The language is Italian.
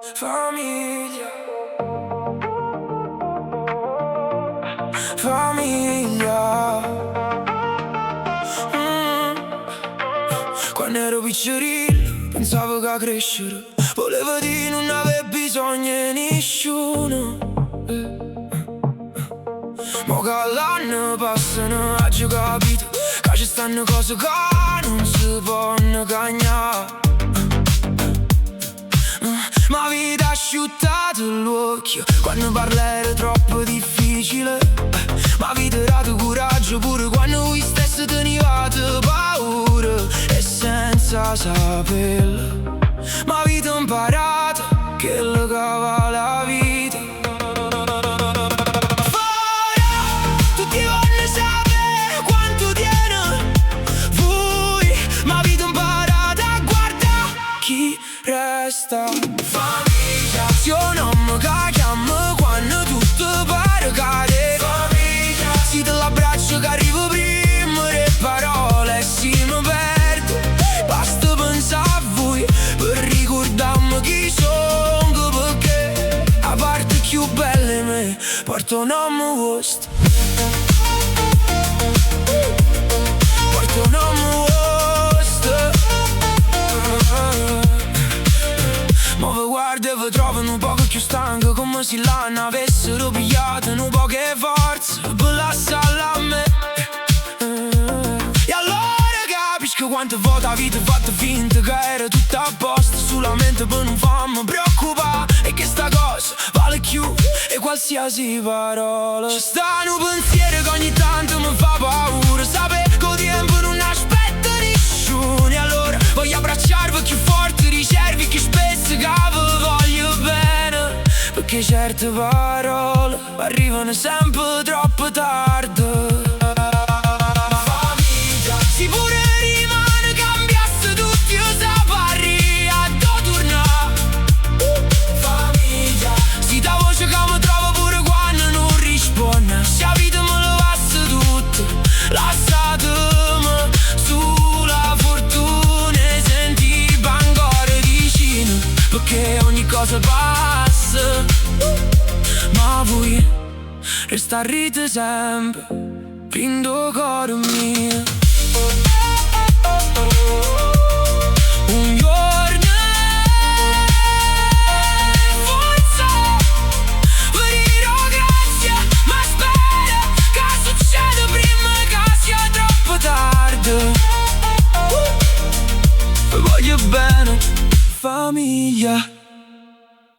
Famiglia, famiglia. Quando ero piccerino pensavo che a crescere volevo dire non aveva bisogno di nessuno. Mo che l'anno passano oggi ho capito che ci stanno cose che non si possono cagnare. Ma vita asciuttato l'occhio quando parla era troppo difficile. Ma vita dato coraggio pure quando voi stessi tenevate paura e senza saperlo. Ma vita imparata che lo cava la vita. Fora, tutti vogliono sapere quanto tiene voi. Ma vita imparata, guarda chi resta. Famiglia, zio non mi chiama quando tutto pare cade. Famiglia, si te l'abbraccio che arrivo prima le parole e si mi perdo. Basta pensare a voi per ricordarmi chi sono, perché a parte più belle me porto un nome vostro. Porto un nome vostro. Ma vi guardo e vi trovano un poco più stanco, come se l'hanno avessero pigliato un po' che forza per lasciarla a me. E allora capisco quante volte la vita ha fatto finta che era tutto a posto, solamente per non farmi preoccupare. E che sta cosa vale più e qualsiasi parola. Ci sta un pensiero che ogni tanto mi fa paura, sapere che il tempo non aspetta nessuno. E allora voglio abbracciarvi più forte, ricervi più spesso che vi voglio bene, perché certe parole arrivano sempre troppo tardi. Famiglia, si pure rimane cambiasse tutti io saprei a tornare. Famiglia, si dà voce che mi trovo pure quando non risponde. Se la vita me lo passa tutto, lasciatemi sulla fortuna e senti ancora vicino, perché ogni cosa passa, ma voi restarete sempre in tuo cuore mio. Un giorno forse vi dirò grazie, ma spero che succeda prima che sia troppo tardi. Vi voglio bene, famiglia.